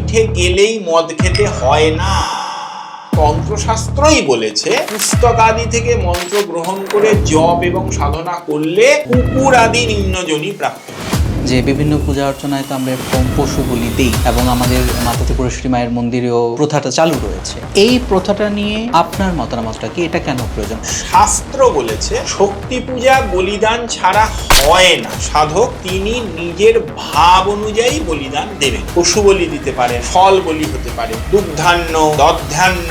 তারাপীঠে গেলেই মদ খেতে হয় না। তন্ত্রশাস্ত্রই বলেছে পুস্তক আদি থেকে মন্ত্র গ্রহণ করে জপ এবং সাধনা করলে কুকুর আদি নিম্নজনী প্রাপ্ত। যে বিভিন্ন পূজা অর্চনায় তো আমরা এরকম পশু বলি দিই এবং আমাদের মাতা ত্রিপুরেশ্বরী মায়ের মন্দিরেও প্রথাটা চালু রয়েছে। এই প্রথাটা নিয়ে আপনার মতামতটা কি? এটা কেন প্রয়োজন? শাস্ত্র বলেছে শক্তি পূজা বলিদান ছাড়া হয় না। সাধক তিনি নিজের ভাব অনুযায়ী বলিদান দেবেন। পশু বলি দিতে পারে, ফল বলি হতে পারে, দুগ্ধান্ন, দধ্যান্ন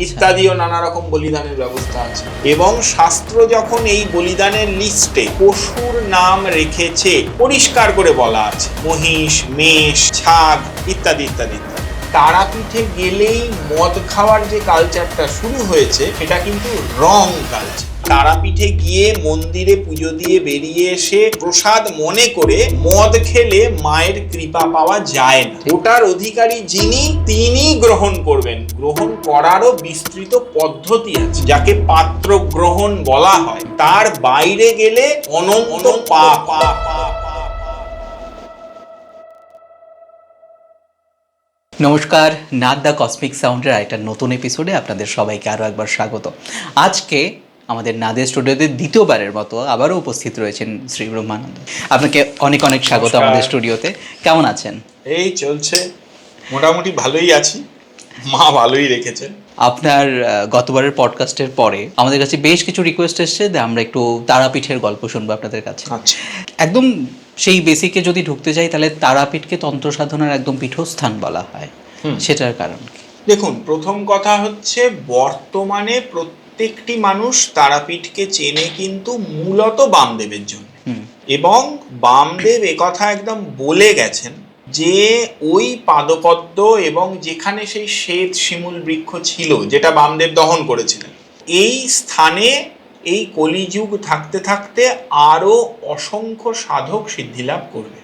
ইত্যাদিও নানা রকম বলিদানের ব্যবস্থা আছে। এবং শাস্ত্র যখন এই বলিদানের লিস্টে পশুর নাম রেখেছে, পরিষ্কার করে বলা আছে মহিষ, মেষ, ছাগ ইত্যাদি ইত্যাদি ইত্যাদি। তারাপীঠে গেলেই মদ খাওয়ার যে কালচারটা শুরু হয়েছে সেটা কিন্তু রং কালচার। তারাপীঠে গিয়ে মন্দিরে পুজো দিয়ে বেরিয়ে এসে প্রসাদ মনে করে মদ খেলে মায়ের কৃপা পাওয়া যায় না। ওটার অধিকারী যিনি তিনি গ্রহণ করবেন। গ্রহণ করারও বিস্তৃত পদ্ধতি আছে যাকে পাত্র গ্রহণ বলা হয়। তার বাইরে গেলে অনন্ত পাপ। নমস্কার, নাদ দ্য কসমিক সাউন্ডের একটা নতুন এপিসোডে আপনাদের সবাইকে আরও একবার স্বাগত। আজকে আমাদের নাদের স্টুডিওতে দ্বিতীয়বারের মতো আবারও উপস্থিত রয়েছেন শ্রী ব্রহ্মানন্দ। আপনাকে অনেক অনেক স্বাগত আমাদের স্টুডিওতে। কেমন আছেন? এই চলছে, মোটামুটি ভালোই আছি, মা ভালোই রেখেছেন। আপনার গতবারের পডকাস্টের পরে আমাদের কাছে বেশ কিছু রিকোয়েস্ট এসছে যে আমরা একটু তারাপীঠের গল্প শুনবো আপনাদের কাছে। আচ্ছা, একদম সেই বেসিকে যদি ঢুকতে যাই তাহলে তারাপীঠকে তন্ত্র সাধনার একদম পীঠস্থান বলা হয়, সেটার কারণ কি? দেখুন, প্রথম কথা হচ্ছে বর্তমানে প্রত্যেকটি মানুষ তারাপীঠকে চেনে কিন্তু মূলত বামদেবের জন্য। এবং বামদেব একথা একদম বলে গেছেন যে ওই পাদপদ্ম এবং যেখানে সেই শ্বেত শিমুল বৃক্ষ ছিল যেটা বামদেব দহন করেছিলেন, এই স্থানে এই কলিযুগ থাকতে থাকতে আরো অসংখ্য সাধক সিদ্ধিলাভ করবে।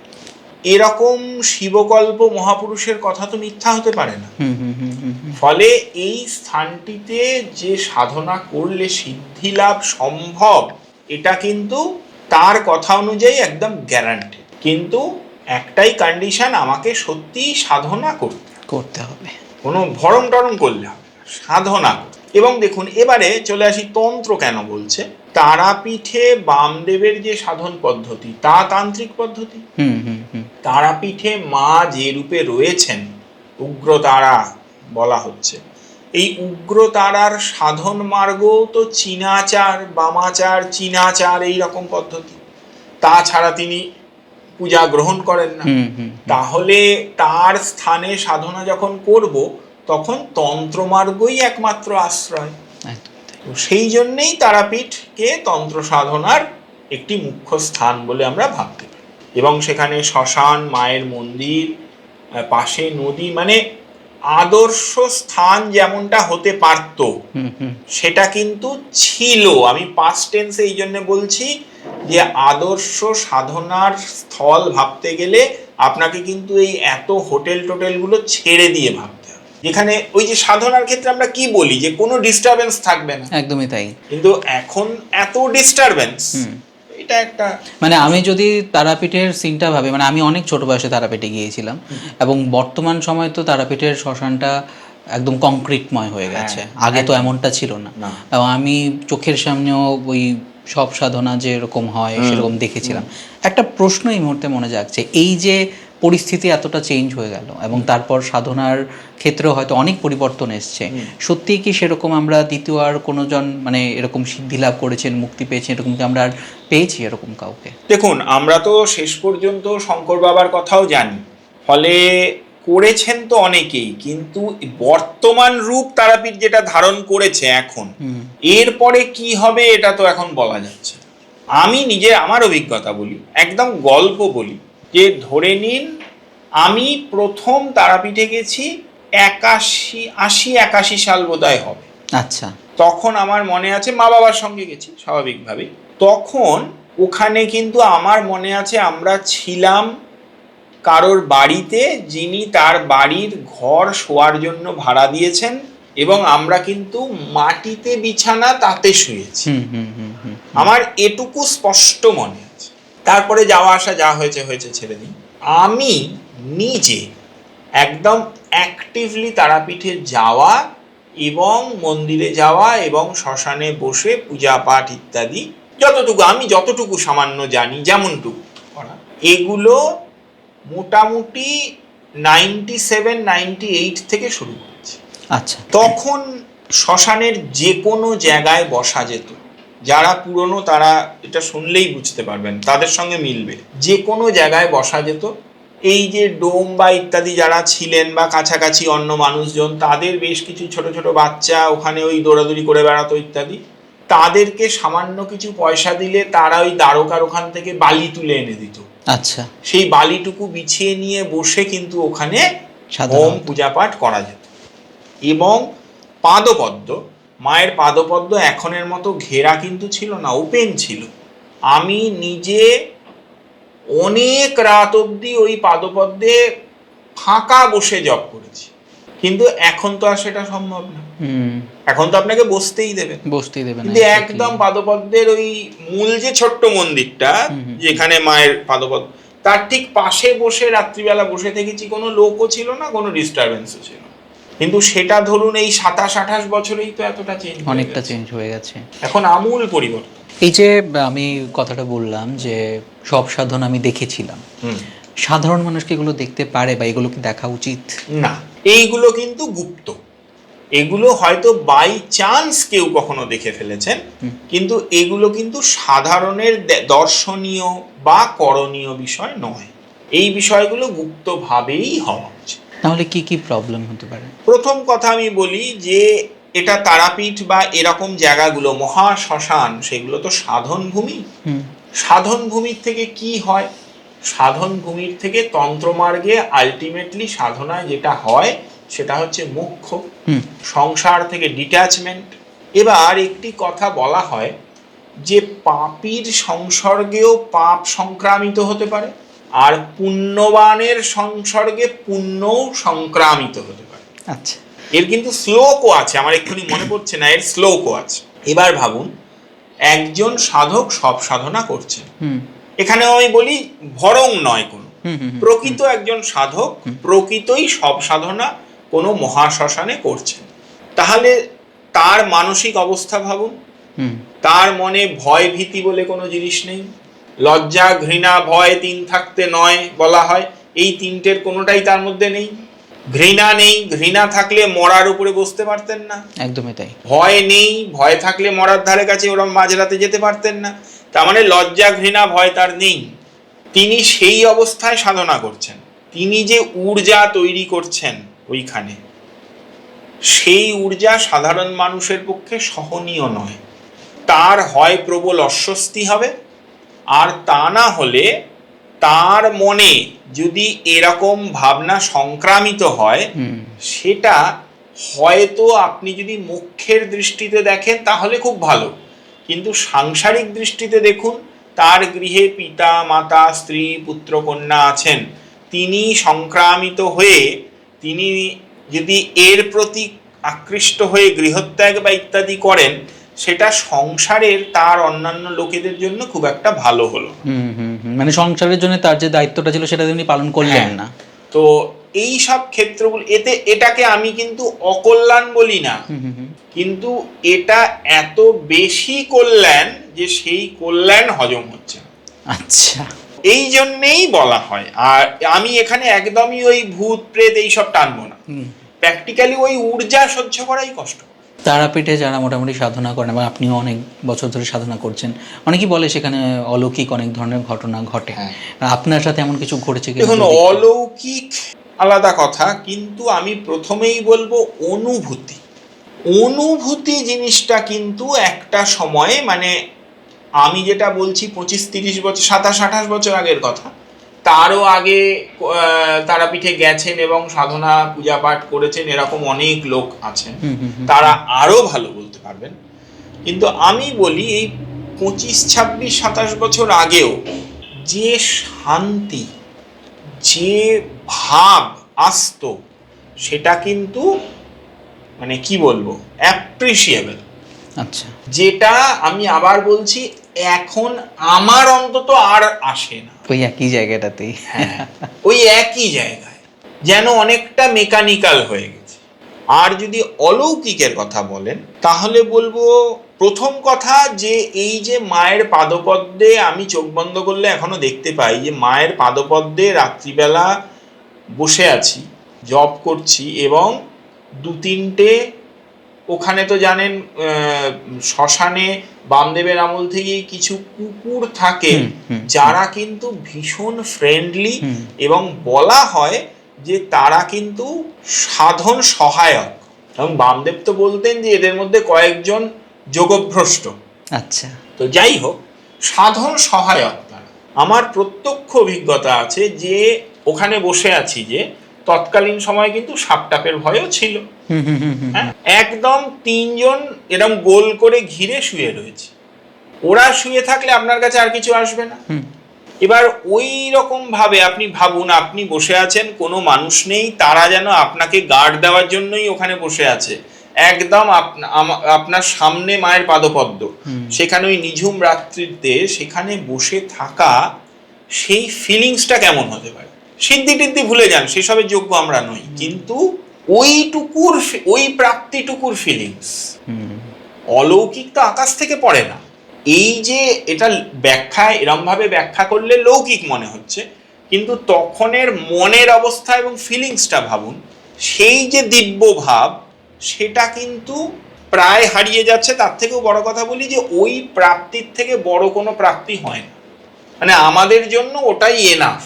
এরকম শিবকল্প মহাপুরুষের কথা তো মিথ্যা হতে পারে না। ফলে এই স্থানটিতে যে সাধনা করলে সিদ্ধি লাভ সম্ভব এটা কিন্তু তার কথা অনুযায়ী একদম গ্যারান্টি। কিন্তু একটাই কন্ডিশন, আমাকে সত্যি সাধনা করতে হবে, কোনো ভরম টরম করলে হবে না, সাধনা। এবং দেখুন, এবারে চলে আসি তন্ত্র কেন বলছে। তারাপীঠে বামদেবের যে সাধন পদ্ধতি তা তান্ত্রিক পদ্ধতি। তারাপীঠে মা যে রূপে রয়েছেন, উগ্রতারা বলা হচ্ছে, এই উগ্রতারার সাধন মার্গ তো চীনাচার, বামাচার, চীনাচার এইরকম পদ্ধতি। তাছাড়া তিনি পূজা গ্রহণ করেন না। তাহলে তার স্থানে সাধনা যখন করব তখন তন্ত্রমার্গই একমাত্র আশ্রয়। তো সেই জন্যেই তারাপীঠকে তন্ত্র সাধনার একটি মুখ্য স্থান বলে আমরা ভাবতে পারি। এবং সেখানে শ্মশান, মায়ের মন্দির, পাশে নদী, মানে আদর্শ স্থান যেমনটা হতে পারত সেটা কিন্তু ছিল। আমি পাস্ট টেন্সে এই জন্য বলছি যে আদর্শ সাধনার স্থল ভাবতে গেলে আপনাকে কিন্তু এই এত হোটেল টোটেলগুলো ছেড়ে দিয়ে ভাবতে হবে, যেখানে ওই যে সাধনার ক্ষেত্রে আমরা কি বলি যে কোনো ডিস্টারবেন্স থাকবে না। একদমই তাই। কিন্তু এখন এত ডিস্টারবেন্স, এটা একটা মানে আমি যদি তারাপীঠের সিনটা ভাবি, মানে আমি অনেক ছোট বয়সে তারাপীঠে গিয়েছিলাম এবং বর্তমান সময় তো তারাপীঠের শ্মশানটা একদম কংক্রিটময় হয়ে গেছে। আগে তো এমনটা ছিল না। এবং আমি চোখের সামনেও ওই সব সাধনা যে এরকম হয় সেরকম দেখেছিলাম। একটা প্রশ্ন এই মুহূর্তে মনে যাচ্ছে, এই যে পরিস্থিতি এতটা চেঞ্জ হয়ে গেল এবং তারপর সাধনার ক্ষেত্রেও হয়তো অনেক পরিবর্তন এসছে, সত্যিই কি সেরকম আমরা দ্বিতীয় আর কোনো জন মানে এরকম সিদ্ধি লাভ করেছেন, মুক্তি পেয়েছেন, এরকম কি আমরা আর পেয়েছি এরকম কাউকে? দেখুন, আমরা তো শেষ পর্যন্ত শঙ্কর বাবার কথাও জানি, ফলে করেছেন তো অনেকেই, কিন্তু বর্তমান রূপ তারাপীঠ যেটা ধারণ করেছে এখন, এরপরে কি হবে এটা তো এখন বলা যাচ্ছে। আমি নিজে আমার অভিজ্ঞতা বলি, একদম গল্প বলি, যে ধরে নিন আমি প্রথম তারাপীঠে গেছি 81 সাল বোধহয় হবে। আচ্ছা, তখন আমার মনে আছে মা বাবার সঙ্গে গেছি স্বাভাবিকভাবেই। তখন ওখানে কিন্তু আমার মনে আছে আমরা ছিলাম কারোর বাড়িতে, যিনি তার বাড়ির ঘর শোয়ার জন্য ভাড়া দিয়েছেন, এবং আমরা কিন্তু মাটিতে বিছানা তাতে শুয়েছি। আমার এটুকু স্পষ্ট মনে আছে। তারপরে যাওয়া আসা যা হয়েছে হয়েছে, ছেড়ে দিই। আমি নিজে একদম অ্যাক্টিভলি তারাপীঠে যাওয়া এবং মন্দিরে যাওয়া এবং শ্মশানে বসে পূজা পাঠ ইত্যাদি আমি যতটুকু সামান্য জানি যেমনটুকু করা, এগুলো মোটামুটি 97-98 থেকে শুরু করেছে। আচ্ছা, তখন শ্মশানের যে কোনো জায়গায় বসা যেত। যারা পুরনো তারা এটা শুনলেই বুঝতে পারবেন, তাদের সঙ্গে মিলবে। যে কোনো জায়গায় বসা যেত। এই যে ডোম বা ইত্যাদি যারা ছিলেন বা কাছাকাছি অন্য মানুষজন, তাদের বেশ কিছু ছোট ছোট বাচ্চা ওখানে ওই দৌড়াদৌড়ি করে বেড়াতো ইত্যাদি, তাদেরকে সামান্য কিছু পয়সা দিলে তারা ওই দ্বারকার ওখান থেকে বালি তুলে এনে দিত। আচ্ছা, সেই বালিটুকু বিছিয়ে নিয়ে বসে কিন্তু ওখানে হোম পূজা পাঠ করা যেত। এবং পাদপদ্ম, মায়ের পাদপদ্ম এখনের মতো ঘেরা কিন্তু ছিল না, ওপেন ছিল। আমি নিজে অনেক রাত অবধি ওই পাদপদ্মে ফাঁকা বসে জপ করেছি, কিন্তু এখন তো আর সেটা সম্ভব না। এখন তো আপনাকে বসতেই দেবে কিন্তু একদম পাদপদ্মের ওই মূল যে ছোট্ট মন্দিরটা যেখানে মায়ের পাদপদ্ম, তার ঠিক পাশে বসে রাত্রিবেলা বসে থেকেছি, কোনো লোকও ছিল না, কোনো ডিস্টারবেন্সও ছিল না। কিন্তু সেটা ধরুন এই 27-28 বছরেই তো এতটা অনেকটা চেঞ্জ হয়ে গেছে, এখন আমূল পরিবর্তন। এই যে আমি কথাটা বললাম যে সব সাধন আমি দেখেছিলাম, সাধারণ মানুষ কি এগুলো দেখতে পারে বা এগুলো কি দেখা উচিত? না, এইগুলো কিন্তু গুপ্ত। এগুলো হয়তো বাই চান্স কেউ কখনো দেখে ফেলেছেন, কিন্তু এগুলো কিন্তু সাধারণের দর্শনীয় বা করণীয় বিষয় নয়। এই বিষয়গুলো গুপ্তভাবেই হওয়া উচিত। তাহলে কি কি প্রবলেম হতে পারে? প্রথম কথা আমি বলি যে এটা তারাপীঠ বা এরকম জায়গাগুলো মহা শ্মশান, সেগুলো তো সাধন ভূমি। সাধন ভূমির থেকে কি হয়? সাধন ভূমির থেকে তন্ত্রমার্গে আলটিমেটলি সাধনায় যেটা হয় সেটা হচ্ছে মোক্ষ, সংসার থেকে ডিট্যাচমেন্ট। এবার একটি কথা বলা হয় যে পাপীর সংসর্গেও পাপ সংক্রামিত হতে পারে, আর পুণ্যবানের সংসর্গে পুণ্যও সংক্রামিত হতে পারে। আচ্ছা, এর কিন্তু শ্লোকও আছে, আমার এক্ষুনি মনে পড়ছে না, এর শ্লোকও আছে। এবার ভাবুন, একজন সাধক সব সাধনা করছেন, এখানে আমি বলি ভরং নয় কোনো, প্রকৃত একজন সাধক প্রকৃতই সব সাধনা কোনো মহাশ্মশানে করছেন, তাহলে তার মানসিক অবস্থা ভাবুন। তার মনে ভয় ভীতি বলে কোনো জিনিস নেই। লজ্জা ঘৃণা ভয় 3 থাকতে 9 বলা হয়, এই 3টের কোনোটাই তার মধ্যে নেই। ঘৃণা নেই, ঘৃণা থাকলে মরার উপরে বসতে পারতেন না। একদমই তাই। ভয় নেই, ভয় থাকলে মরার ধারে কাছে ওরা মাঝরাতে যেতে পারতেন না। তার মানে লজ্জা ঘৃণা ভয় তার নেই। তিনি সেই অবস্থায় সাধনা করছেন। তিনি যে ঊর্জা তৈরি করছেন ওইখানে, সেই ঊর্জা সাধারণ মানুষের পক্ষে সহনীয় নয়। তার হয় প্রবল অস্বস্তি হবে, আর তা না হলে তার মনে যদি এরকম ভাবনা সংক্রামিত হয়, সেটা হয়তো আপনি যদি মোক্ষের দৃষ্টিতে দেখেন তাহলে খুব ভালো, কিন্তু সাংসারিক দৃষ্টিতে দেখুন, তার গৃহে পিতা মাতা স্ত্রী পুত্র কন্যা আছেন, তিনি সংক্রামিত হয়ে তিনি যদি এর প্রতি আকৃষ্ট হয়ে গৃহত্যাগ বা ইত্যাদি করেন, সেটা সংসারের তার অন্যান্য লোকেদের জন্য খুব একটা ভালো হলো। মানে সংসারের জন্য তার যে দায়িত্বটা ছিল সেটা তিনি পালন করলেন না। তো এই সব ক্ষেত্রগুলো, এটাকে আমি কিন্তু অকল্যাণ বলি না, কিন্তু এটা এত বেশি কল্যাণ যে সেই কল্যাণ হজম হচ্ছে। আচ্ছা, এই জন্যেই বলা হয়। আর আমি এখানে একদমই ওই ভূত প্রেত এইসব টানবো না, প্র্যাকটিক্যালি ওই ঊর্জা সহ্য করাই কষ্ট। তারাপীঠে যারা মোটামুটি সাধনা করেন, এবং আপনিও অনেক বছর ধরে সাধনা করছেন, অনেকেই বলে সেখানে অলৌকিক অনেক ধরনের ঘটনা ঘটে। আপনার সাথে এমন কিছু ঘটেছে কি? দেখুন, অলৌকিক আলাদা কথা, কিন্তু আমি প্রথমেই বলবো অনুভূতি জিনিসটা কিন্তু একটা সময়ে, মানে আমি যেটা বলছি 25-30 বছর 27-28 বছর আগের কথা, তারও আগে তারাপীঠে গেছেন এবং সাধনা পূজা পাঠ করেছেন এরকম অনেক লোক আছেন, তারা আরো ভালো বলতে পারবেন। কিন্তু আমি বলি এই 25-26-27 বছর আগেও যে শান্তি, যে ভাব আসতো, সেটা কিন্তু মানে কি বলবো, অ্যাপ্রিসিয়েবল। আচ্ছা, যেটা আমি আবার বলছি এখন আমার অন্তত আর আসে না। ওই একই জায়গাটাতেই। হ্যাঁ, ওই একই জায়গায়। যেন অনেকটা মেকানিক্যাল হয়ে গেছে। আর যদি অলৌকিকের কথা বলেন তাহলে বলবো, প্রথম কথা যে এই যে মায়ের পাদপদ্মে আমি চোখ বন্ধ করলে এখনো দেখতে পাই যে মায়ের পাদপদ্মে রাত্রিবেলা বসে আছি, জব করছি, এবং 2-3টে ওখানে তো জানেন শ্মশানে বামদেবের আমল থেকেই কিছু কুকুর থাকে যারা কিন্তু ভীষণ ফ্রেন্ডলি, এবং বলা হয় যে তারা কিন্তু সাধন সহায়ক। এবং বামদেব তো বলতেন যে এদের মধ্যে কয়েকজন যোগভ্রষ্ট। আচ্ছা, তো যাই হোক, সাধন সহায়ক তারা। আমার প্রত্যক্ষ অভিজ্ঞতা আছে যে ওখানে বসে আছি, যে তৎকালীন সময় কিন্তু সাপটাপের ভয়ও ছিল। একদম 3জন এরকম গোল করে ঘিরে শুয়ে রয়েছে। ওরা শুয়ে থাকলে আপনার কাছে আর কিছু আসবে না। এবার ওই রকম ভাবে আপনি ভাবুন, আপনি বসে আছেন, কোনো মানুষ নেই, তারা যেন আপনাকে গার্ড দেওয়ার জন্যই ওখানে বসে আছে। একদম আপনার সামনে মায়ের পাদপদ্ম, সেখানে ওই নিঝুম রাত্রিতে সেখানে বসে থাকা, সেই ফিলিংসটা কেমন হতে পারে? সিদ্ধি টিদ্ধি ভুলে যান, সেসবের যোগ্য আমরা নই, কিন্তু ওই প্রাপ্তিটুকুর ফিলিংস, অলৌকিক তো আকাশ থেকে পড়ে না। এই যে এটা ব্যাখ্যায় এরম ভাবে ব্যাখ্যা করলে লৌকিক মনে হচ্ছে, কিন্তু তখনের মনের অবস্থা এবং ফিলিংসটা ভাবুন, সেই যে দিব্য ভাব সেটা কিন্তু প্রায় হারিয়ে যাচ্ছে। তার থেকেও বড় কথা বলি যে ওই প্রাপ্তির থেকে বড় কোনো প্রাপ্তি হয় না, মানে আমাদের জন্য ওটাই এনাফ।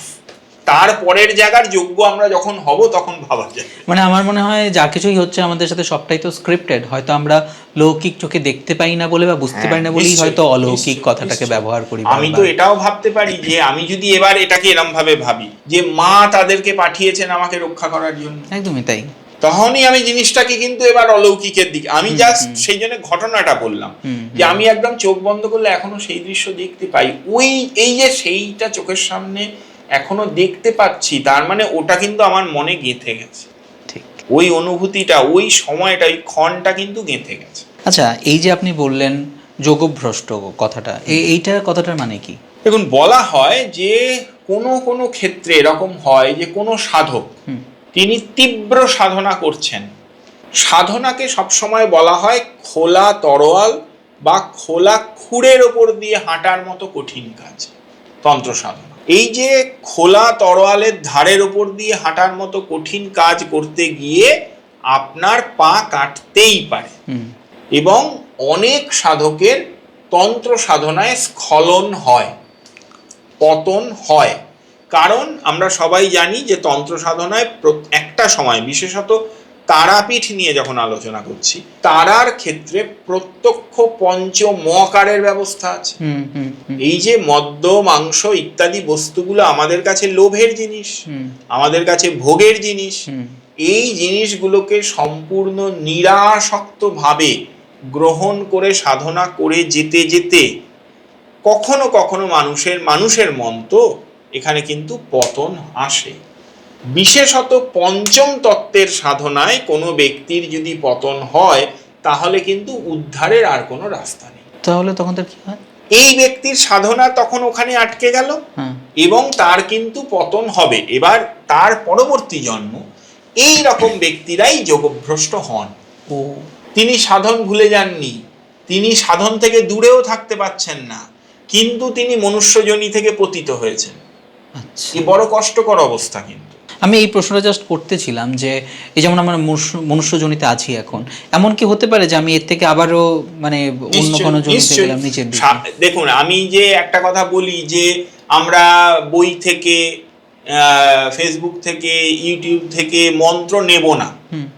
তার পরের জায়গার যোগ্য আমরা যখন হব তখন ভাবা যায়। মানে আমার মনে হয় যা কিছুই হচ্ছে আমাদের সাথে সবটাই তো স্ক্রিপ্টেড, হয়তো আমরা লৌকিক চোখে দেখতে পাই না বলে বা বুঝতে পারি না বলেই হয়তো অলৌকিক কথাটাকে ব্যবহার করি। আমি তো এটাও ভাবতে পারি যে আমি যদি এবার এটাকে এরম ভাবে ভাবি যে মা তাদেরকে পাঠিয়েছেন আমাকে রক্ষা করার জন্য, একদমই তাই, তখনই আমি জিনিসটাকে কিন্তু এবার অলৌকিকের দিকে, আমি জাস্ট সেই জন্য ঘটনাটা বললাম যে আমি একদম চোখ বন্ধ করলে এখনো সেই দৃশ্য দেখতে পাই। এই যে সেইটা চোখের সামনে এখনো দেখতে পাচ্ছি, তার মানে ওটা কিন্তু আমার মনে গেঁথে গেছে। ঠিক, ওই অনুভূতিটা, ওই সময়টা, ওই ক্ষণটা কিন্তু গেঁথে গেছে। আচ্ছা, এই যে আপনি বললেন যোগভ্রষ্ট কথাটা, এইটা কথাটার মানে কি? দেখুন, বলা হয় যে কোনো ক্ষেত্রে এরকম হয় যে কোনো সাধক তিনি তীব্র সাধনা করছেন, সাধনাকে সবসময় বলা হয় খোলা তরোয়াল বা খোলা খুঁড়ের ওপর দিয়ে হাঁটার মতো কঠিন কাজ তন্ত্র সাধনা। এই যে খোলা তরোয়ালের ধারের ওপর দিয়ে হাঁটার মতো কঠিন কাজ করতে গিয়ে আপনার পা কাটতেই পারে, এবং অনেক সাধকের তন্ত্র সাধনায় স্খলন হয়, পতন হয়। কারণ আমরা সবাই জানি যে তন্ত্র সাধনায় একটা সময়, বিশেষত তারাপীঠ নিয়ে যখন আলোচনা করছি, তারার ক্ষেত্রে প্রত্যক্ষ পঞ্চ মকারের ব্যবস্থা আছে। এই যে মদ্য, মাংস ইত্যাদি বস্তুগুলো আমাদের কাছে লোভের জিনিস, আমাদের কাছে ভোগের জিনিস, এই জিনিসগুলোকে সম্পূর্ণ নিরাসক্ত ভাবে গ্রহণ করে সাধনা করে যেতে যেতে কখনো কখনো মানুষের মন তো এখানে কিন্তু পতন আসে। বিশেষত পঞ্চম তত্ত্বের সাধনায় কোনো ব্যক্তির যদি পতন হয় তাহলে কিন্তু উদ্ধারের আর কোনো রাস্তা নেই। তাহলে তখন তার কি হয়? এই ব্যক্তির সাধনা তখন ওখানে আটকে গেল, এবং তার কিন্তু পতন হবে। এবার তার পরবর্তী জন্ম এই রকম ব্যক্তিরাই যোগভ্রষ্ট হন। তিনি সাধন ভুলে যাননি, তিনি সাধন থেকে দূরেও থাকতে পারছেন না, কিন্তু তিনি মনুষ্যজনী থেকে পতিত হয়েছেন। এই বড় কষ্টকর অবস্থা। কিন্তু আমি এই প্রশ্নটা জাস্ট করতেছিলাম যে এই যেমন আমরা মনুষ্যজনিতে আছি এখন, এমন কি হতে পারে যে আমি এর থেকে আবারও মানে অন্য কোনো জনিতে গেলাম নিচের দিকে? দেখুন, আমি যে একটা কথা বলি যে আমরা বই থেকে, ফেসবুক থেকে, ইউটিউব থেকে মন্ত্র নেব না,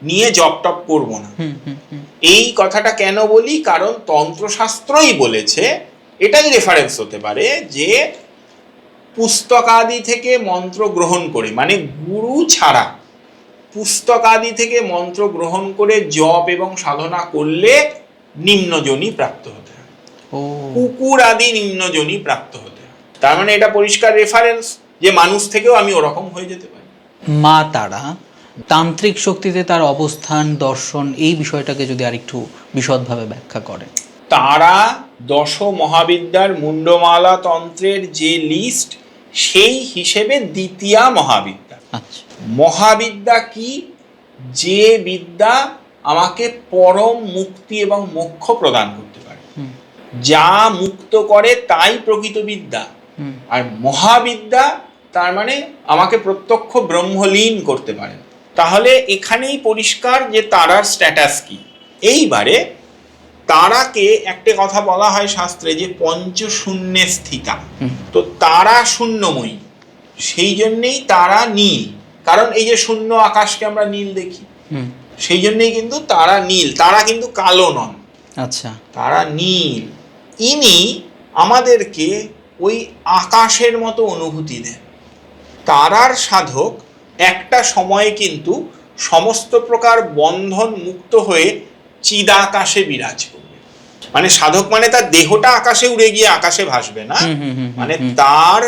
নিয়ে জপ টপ করবো না, এই কথাটা কেন বলি? কারণ তন্ত্রশাস্ত্রই বলেছে, এটাই রেফারেন্স হতে পারে, যে পুস্তকাদি থেকে মন্ত্র গ্রহণ করে, মানে গুরু ছাড়া পুস্তকাদি থেকে মন্ত্র গ্রহণ করে জপ এবং সাধনা করলে নিম্নজনী প্রাপ্ত হতে হয়, কুকুর আদি নিম্নজনী প্রাপ্ত হতে হয়। তার মানে এটা পরিষ্কার রেফারেন্স যে মানুষ থেকেও আমি ওরকম হয়ে যেতে পারি। মা তারা তান্ত্রিক শক্তিতে তার অবস্থান, দর্শন, এই বিষয়টাকে যদি আরেকটু বিশদভাবে ব্যাখ্যা করেন। তারা দশ মহাবিদ্যার মুন্ডমালা তন্ত্রের যে লিস্ট, সেই হিসেবে দ্বিতীয়া মহাবিদ্যা। আচ্ছা। মহাবিদ্যা কি? যে বিদ্যা আমাকে পরম মুক্তি এবং মোক্ষ প্রদান করতে পারে। যা মুক্ত করে তাই প্রকৃত বিদ্যা। আর মহাবিদ্যা তার মানে আমাকে প্রত্যক্ষ ব্রহ্মলীন করতে পারে। তাহলে এখানেই পরিষ্কার যে তারার স্ট্যাটাস কি। এইবারে তারাকে একটা কথা বলা হয় শাস্ত্রে যে পঞ্চশূন্যে স্থিতা। তো তারা শূন্যময়ী, সেই জন্যেই তারা নীল। কারণ এই যে শূন্য আকাশকে আমরা নীল দেখি, সেই জন্যই কিন্তু তারা নীল। তারা কিন্তু কালো নন। আচ্ছা। তারা নীল। ইনি আমাদেরকে ওই আকাশের মতো অনুভূতি দেন। তারার সাধক একটা সময়ে কিন্তু সমস্ত প্রকার বন্ধন মুক্ত হয়ে চিদাকাশে বিরাজ করবে। মানে সাধক মানে তার দেহটা আকাশে উড়ে গিয়ে আকাশে ভাসবে না, মানে তার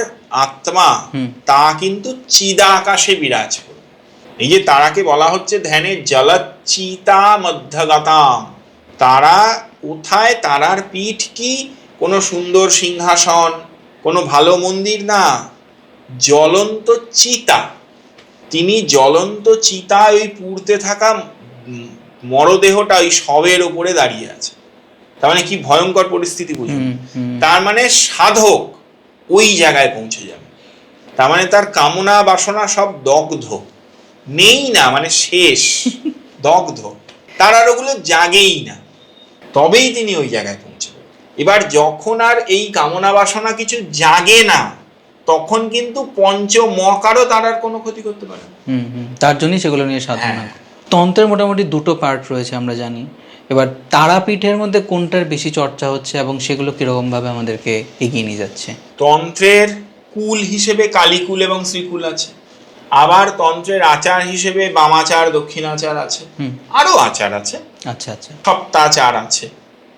আত্মা তা কিন্তু চিদাকাশে বিরাজ করবে। এই যে তারাকে বলা হচ্ছে ধ্যানে জলচ্চিতা মধ্যগতাম। তারা কোথায়? তারার পিঠ কি কোনো সুন্দর সিংহাসন, কোনো ভালো মন্দির না, জ্বলন্ত চিতা। তিনি জ্বলন্ত চিতায় ওই পুড়তে থাকা মরদেহটা ওই শবের ওপরে দাঁড়িয়ে আছে। তার মানে কি ভয়ঙ্কর পরিস্থিতি বুঝুন। তার মানে সাধক ওই জায়গায় পৌঁছে যাবে। তার মানে তার কামনা বাসনা সব দগ্ধ, নেই না, মানে শেষ, দগ্ধ। তার আর ওগুলো জাগেই না, তবেই তিনি ওই জায়গায় পৌঁছবেন। এবার যখন আর এই কামনা বাসনা কিছু জাগে না, তখন কিন্তু পঞ্চমকারও তার আর কোনো ক্ষতি করতে পারে না। তার জন্যই সেগুলো নিয়ে সাধনা। তন্ত্রের মোটামুটি দুটো পার্ট রয়েছে আমরা জানি। এবার তারাপীঠের মধ্যে কোনটার বেশি চর্চা হচ্ছে এবং সেগুলো কিরকম ভাবে আমাদেরকে এগিয়ে নিয়ে যাচ্ছে? তন্ত্রের কুল হিসেবে কালীকুল এবং শ্রীকুল আছে। আবার তন্ত্রের আচার হিসেবে বামাচার, দক্ষিণাচার আছে, আরো আচার আছে। আচ্ছা আচ্ছা। সপ্তাচার আছে,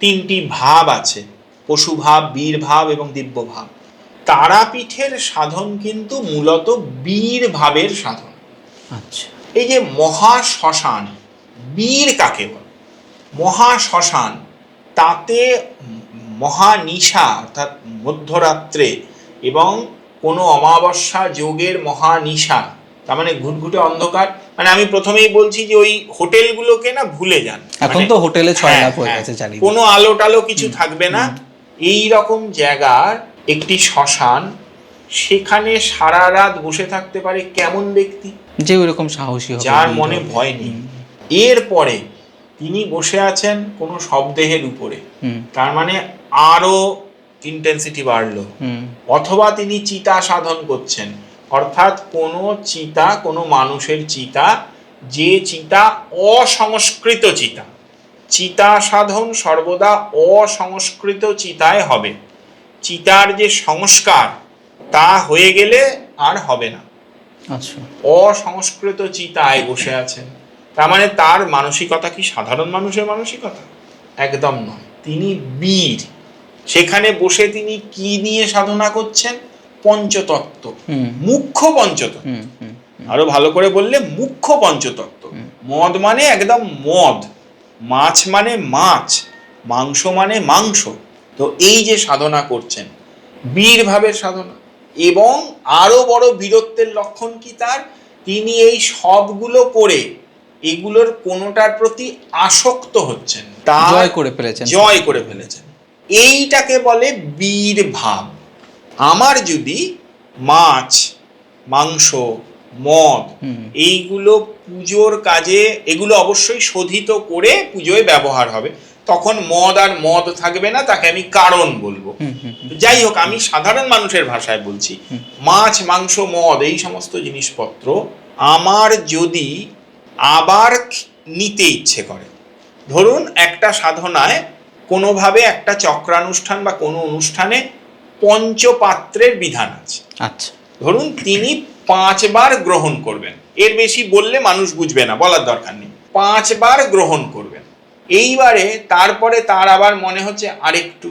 3টি ভাব আছে, পশু ভাব, বীর ভাব এবং দিব্য ভাব। তারাপীঠের সাধন কিন্তু মূলত বীর ভাবের সাধন। আচ্ছা। এই যে মহাশ্মশান, বীর কাকে বলে? মহাশ্মশান, তাতে মহানিশা অর্থাৎ মধ্যরাত্রে এবং কোনো অমাবস্যা যোগের মহানিশা, তার মানে ঘুটঘুটে অন্ধকার। মানে আমি প্রথমেই বলছি যে ওই হোটেলগুলোকে না ভুলে যান, এখন তো হোটেলে ছয় লাভ হয়ে গেছে, কোনো আলো টালো কিছু থাকবে না। এই রকম জায়গার একটি শ্মশান, সেখানে সারা রাত বসে থাকতে পারে কেমন ব্যক্তি? যে ওইরকম সাহসী হবে, যার মনে ভয় নেই। এরপরে তিনি বসে আছেন কোনো শবদেহের উপরে, তার মানে আরো ইন্টেন্সিটি বাড়লো। অথবা তিনি চিতা সাধন করছেন, অর্থাৎ কোনো চিতা, কোনো মানুষের চিতা, যে চিতা অসংস্কৃত চিতা। চিতা সাধন সর্বদা অসংস্কৃত চিতায় হবে। চিতার যে সংস্কার তা হয়ে গেলে আর হবে না। আচ্ছা। অসংস্কৃত চিতায় বসে আছেন, তার মানে তার মানসিকতা কি সাধারণ মানুষের মানসিকতা? একদম নয়। তিনি বীর। সেখানে বসে তিনি কি নিয়ে সাধনা করছেন? পঞ্চতত্ত্ব, মুখ্য পঞ্চতত্ত্ব। আরো ভালো করে বললে মুখ্য পঞ্চতত্ত্ব। মদ মানে একদম মদ, মাছ মানে মাছ, মাংস মানে মাংস। তো এই যে সাধনা করছেন, বীর ভাবের সাধনা। এবং আরো বড় বীরত্বের লক্ষণ কি তার? তিনি এই সবগুলো করে এগুলোর কোনোটার প্রতি আসক্ত হচ্ছেন, তা জয় করে ফেলেছেন। এইটাকে বলে বীর ভাব। আমার যদি মাছ, মাংস, মদ এইগুলো পুজোর কাজে, এগুলো অবশ্যই শোধিত করে পুজোয় ব্যবহার হবে, তখন মদ আর মদ থাকবে না, তাকে আমি কারণ বলবো। যাই হোক, আমি সাধারণ মানুষের ভাষায় বলছি, মাছ, মাংস, মদ এই সমস্ত জিনিসপত্র আমার যদি আবার নিতে ইচ্ছে করে, ধরুন একটা সাধনায় কোনোভাবে একটা চক্রানুষ্ঠান বা কোনো অনুষ্ঠানে পঞ্চপাত্রের বিধান আছে। আচ্ছা। ধরুন তিনি 5 বার গ্রহণ করবেন, এর বেশি বললে মানুষ বুঝবে না, বলার দরকার নেই। 5 বার গ্রহণ করবেন। এইবারে তারপরে তার আবার মনে হচ্ছে আরেকটু,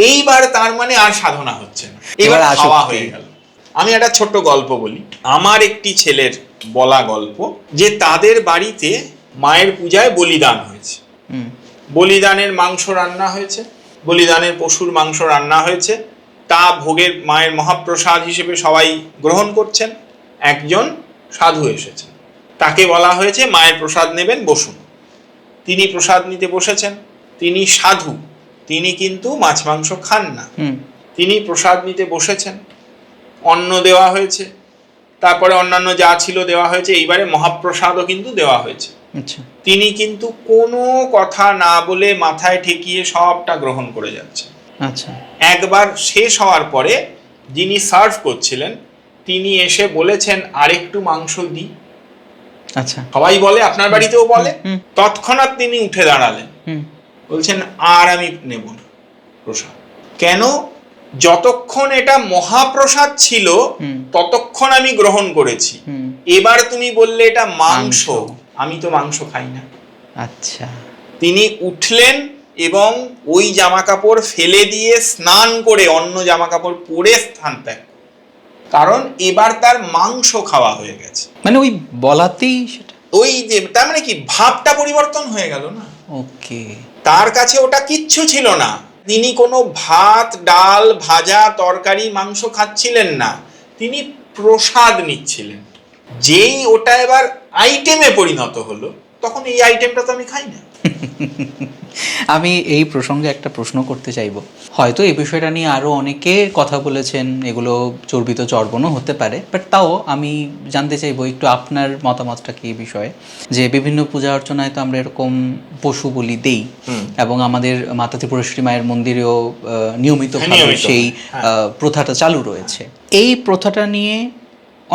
এইবার তার মানে আর সাধনা হচ্ছে না, এবার খাওয়া হয়ে গেল। আমি একটা ছোট্ট গল্প বলি, আমার একটি ছেলের বলা গল্প, যে তাদের বাড়িতে মায়ের পূজায় বলিদান হয়েছে। বলিদানের মাংস রান্না হয়েছে, বলিদানের পশুর মাংস রান্না হয়েছে, তা ভোগের মায়ের মহাপ্রসাদ হিসেবে সবাই গ্রহণ করছেন। একজন সাধু এসেছেন, তাকে বলা হয়েছে মায়ের প্রসাদ নেবেন, বসুন। তিনি প্রসাদ নিতে বসেছেন। তিনি সাধু, তিনি কিন্তু মাছ মাংস খান না। তিনি প্রসাদ নিতে বসেছেন, অন্ন দেওয়া হয়েছে, তারপরে অন্যান্য যা ছিল দেওয়া হয়েছে, এইবারে মহাপ্রসাদও কিন্তু দেওয়া হয়েছে। তিনি কিন্তু কোনো কথা না বলে মাথায় ঠেকিয়ে সবটা গ্রহণ করে যাচ্ছে। আচ্ছা, একবার শেষ হওয়ার পরে যিনি সার্ভ করছিলেন তিনি এসে বলেছেন আরেকটু মাংস দিই। আচ্ছা, সবাই বলে, আপনার বাড়িতেও বলে। তৎক্ষণাৎ তিনি উঠে দাঁড়ালেন, বলছেন আর আমি নেব না প্রসাদ। কেন? যতক্ষণ এটা মহাপ্রসাদ ছিল ততক্ষণ আমি গ্রহণ করেছি, এবার তুমি বললে এটা মাংস, আমি তো মাংস খাই না। আচ্ছা, তিনি উঠলেন এবং ওই জামা কাপড় ফেলে দিয়ে স্নান করে অন্য জামা কাপড় পরে স্থান ত্যাগ, কারণ এবার তার মাংস খাওয়া হয়ে গেছে। মানে ওই বলাতেই সেটা, ওই যে তার মানে কি ভাবটা পরিবর্তন হয়ে গেল না। ওকে, তার কাছে ওটা কিচ্ছু ছিল না। তিনি কোনো ভাত, ডাল, ভাজা, তরকারি, মাংস খাচ্ছিলেন না, তিনি প্রসাদ নিচ্ছিলেন। যেই ওটা এবার আইটেমে পরিণত হলো, তখন এই আইটেমটা তো আমি খাই না। আমি এই প্রসঙ্গে একটা প্রশ্ন করতে চাইবো। হয়তো এই বিষয়টা নিয়ে আরও অনেকে কথা বলেছেন, এগুলো চর্বিত চর্বণও হতে পারে, বাট তাও আমি জানতে চাইবো একটু আপনার মতামতটা কি এই বিষয়ে, যে বিভিন্ন পূজা অর্চনায় তো আমরা এরকম পশু বলি দেই, এবং আমাদের মাতা ত্রিপুরেশ্বরী মায়ের মন্দিরেও নিয়মিতভাবে সেই প্রথাটা চালু রয়েছে। এই প্রথাটা নিয়ে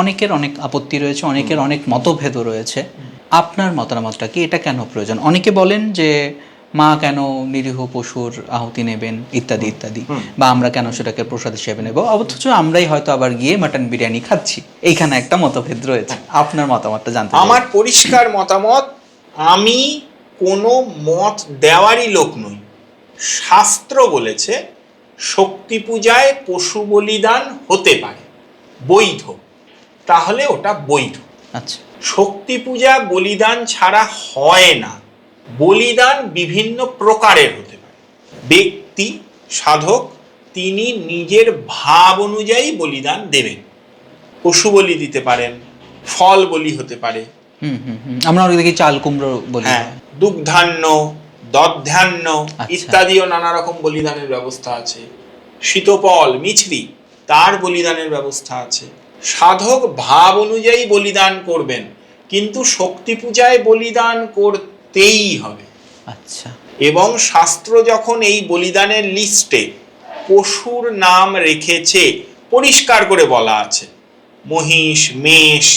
অনেকের অনেক আপত্তি রয়েছে, অনেকের অনেক মতভেদও রয়েছে। আপনার মতামতটা কি, এটা কেন প্রয়োজন? অনেকে বলেন যে মা কেন নিরীহ পশুর আহুতি নেবেন ইত্যাদি ইত্যাদি, বা আমরা কেন সেটাকে প্রসাদ হিসেবে নেব, অথচ আমরাই হয়তো আবার গিয়ে মাটন বিরিয়ানি খাচ্ছি। এইখানে একটা মতভেদ রয়েছে, আপনার মতামতটা জানতে চাই। আমার পরিষ্কার মতামত, আমি কোনো মত দেওয়ারই লোক নই। শাস্ত্র বলেছে শক্তি পূজায় পশু বলিদান হতে পারে, বৈধ, তাহলে ওটা বৈধ। আচ্ছা, শক্তি পূজা বলিদান ছাড়া হয় না। বলিদান বিভিন্ন প্রকারের হতে পারে। ব্যক্তি সাধক তিনি নিজের ভাব অনুযায়ী বলিদান দেবেন। পশু বলি দিতে পারেন, ফল বলি হতে পারে, আমরা দেখি চাল কুমড়ো বলি, দুগ্ধান্ন, দধ্যান্ন ইত্যাদিও নানা রকম বলিদানের ব্যবস্থা আছে। শীতপল, মিছরি, তার বলিদানের ব্যবস্থা আছে। সাধক ভাব অনুযায়ী বলিদান করবেন, কিন্তু শক্তি পূজায় বলিদান করতেই হবে। আচ্ছা, এবং শাস্ত্র যখন এই বলিদানের লিস্টে পশুর নাম রেখেছে, পরিষ্কার করে বলা আছে মহিষ, মেষ,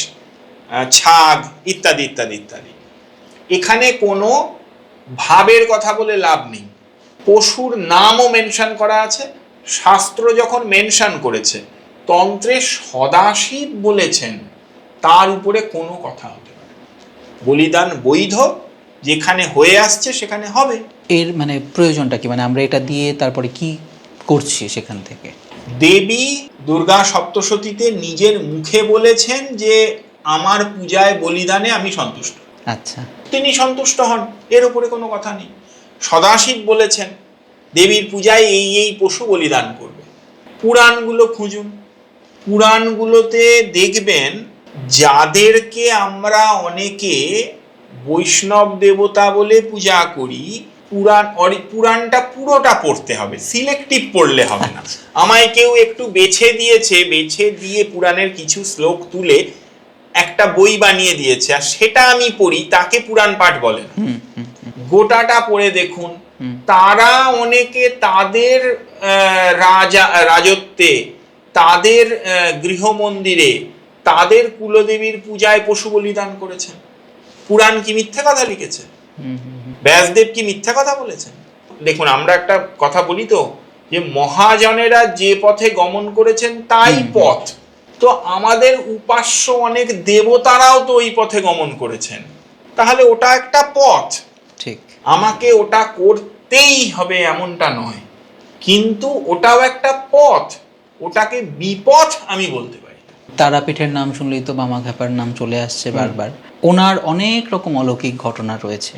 ছাগ ইত্যাদি ইত্যাদি ইত্যাদি, এখানে কোনো ভাবের কথা বলে লাভ নেই। পশুর নামও মেনশন করা আছে। শাস্ত্র যখন মেনশন করেছে, তন্ত্রে সদাশিব বলেছেন, তার উপরে কোনো কথা হতে পারে। বলিদান বৈধ, যেখানে হয়ে আসছে সেখানে হবে। এর মানে প্রয়োজনটা কি, মানে আমরা এটা দিয়ে তারপরে কি করছি সেখান থেকে? দেবী দুর্গা সপ্তশতীতে নিজের মুখে বলেছেন যে আমার পূজায় বলিদানে আমি সন্তুষ্ট। আচ্ছা, তিনি সন্তুষ্ট হন, এর উপরে কোনো কথা নেই। সদাশিব বলেছেন দেবীর পূজায় এই এই পশু বলিদান করবে। পুরাণগুলো খুঁজুন, পুরাণগুলোতে দেখবেন যাদেরকে আমরা অনেকে বৈষ্ণব দেবতা বলে পূজা করি, পুরাণটা পুরোটা পড়তে হবে, সিলেক্টিভ পড়লে হবে না। আমায় কেউ একটু বেছে দিয়েছে, বেছে দিয়ে পুরাণের কিছু শ্লোক তুলে একটা বই বানিয়ে দিয়েছে, আর সেটা আমি পড়ি, তাকে পুরাণ পাঠ বলে না। গোটাটা পড়ে দেখুন। তারা অনেকে তাদের রাজত্বে, তাদের গৃহ মন্দিরে, তাদের কুলদেবীর পূজায় পশু বলিদান করেছেন। পুরাণ কি মিথ্যা কথা লিখেছে? ব্যাসদেব কি মিথ্যা কথা বলেছেন? দেখুন, আমরা একটা কথা বলি তো, যে মহাজনেরা যে পথে গমন করেছেন তাই পথ। তো আমাদের উপাস্য অনেক দেবতারাও তো ওই পথে গমন করেছেন, তাহলে ওটা একটা পথ। ঠিক, আমাকে ওটা করতেই হবে এমনটা নয়, কিন্তু ওটাও একটা পথ, ওটাকে বিপথ আমি বলতে পারি। তারাপীঠের নাম শুনলেই তো বামা ঘাপার নাম চলে আসছে বারবার। ওনার অনেক রকম অলৌকিক ঘটনা রয়েছে।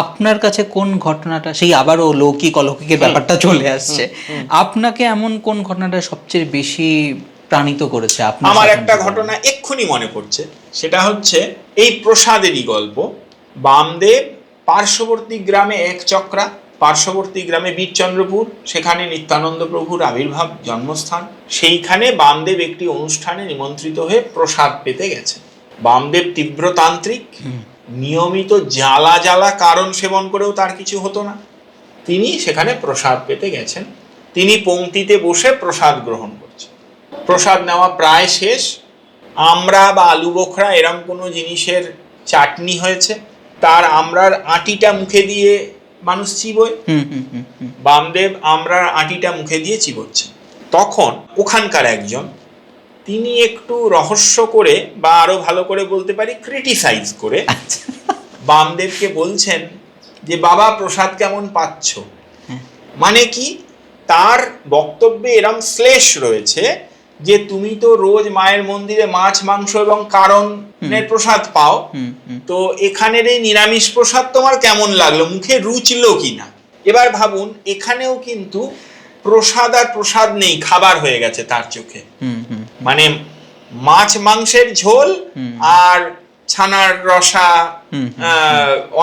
আপনার কাছে কোন ঘটনাটা, সেই আবারও লৌকিক অলৌকিকের ব্যাপারটা চলে আসছে, আপনাকে এমন কোন ঘটনাটা সবচেয়ে বেশি প্রাণিত করেছে আপনার আমার সাধন একটা জীবনে? ঘটনা এক্ষুনি মনে পড়ছে, সেটা হচ্ছে এই প্রসাদেরই গল্প। বামদেব পার্শ্ববর্তী গ্রামে একচক্রা, পার্শ্ববর্তী গ্রামে বীরচন্দ্রপুর, সেখানে নিত্যানন্দ প্রভুর আবির্ভাব জন্মস্থান। সেইখানে বামদেব একটি অনুষ্ঠানে নিমন্ত্রিত হয়ে প্রসাদ পেতে গেছে। বামদেব তীব্র তান্ত্রিক, নিয়মিত জ্বালা জ্বালা কারণ সেবন করেও তার কিছু হতো না। তিনি সেখানে প্রসাদ পেতে গেছেন। তিনি পংক্তিতে বসে প্রসাদ গ্রহণ করছেন। প্রসাদ নেওয়া প্রায় শেষ। আমড়া বা আলু বোখরা এরম কোনো জিনিসের চাটনি হয়েছে, তার আমড়ার আটিটা মুখে দিয়ে মানুষ চিবোয়। বামদেব আমড়ার আটিটা মুখে দিয়ে চিবোচ্ছেন। তখন ওখানকার একজন, তিনি একটু রহস্য করে, বা আরো ভালো করে বলতে পারি ক্রিটিসাইজ করে, বামদেবকে বলছেন যে বাবা প্রসাদ কেমন পাচ্ছ। মানে কি, তার বক্তব্যে এরম শ্লেষ রয়েছে যে তুমি তো রোজ মায়ের মন্দিরে মাছ মাংস এবং কারণের প্রসাদ পাও, তো এখানের এই নিরামিষ প্রসাদ তোমার কেমন লাগলো, মুখে রুচলো কিনা। এবার ভাবুন, এখানেও কিন্তু প্রসাদ আর প্রসাদ নেই, খাবার হয়ে গেছে তার চোখে। মানে মাছ মাংসের ঝোল আর ছানার রসা,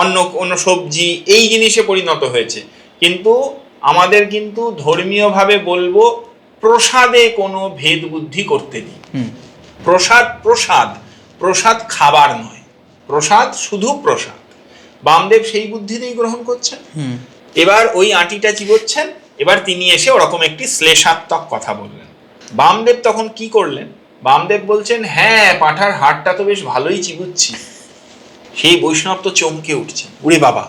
অন্য অন্য সবজি, এই জিনিসে পরিণত হয়েছে। কিন্তু আমাদের কিন্তু ধর্মীয়ভাবে বলবো প্রসাদে কোনো ভেদ বুদ্ধি করতে নেই। প্রসাদ প্রসাদ, প্রসাদ খাবার নয়, প্রসাদ শুধু প্রসাদ। বামদেব সেই বুদ্ধিতেই গ্রহণ করছেন। এবার ওই আঁটিটা চিবোচ্ছেন। এবার তিনি এসে ওরকম একটি শ্লেষাত্মক কথা বললেন। বামদেব তখন কি করলেন, বামদেব বলছেন হ্যাঁ পাঁঠার হাড়টা তো বেশ ভালোই চিবুচ্ছি। সেই বৈষ্ণব তো চমকে উঠছে, উরে বাবা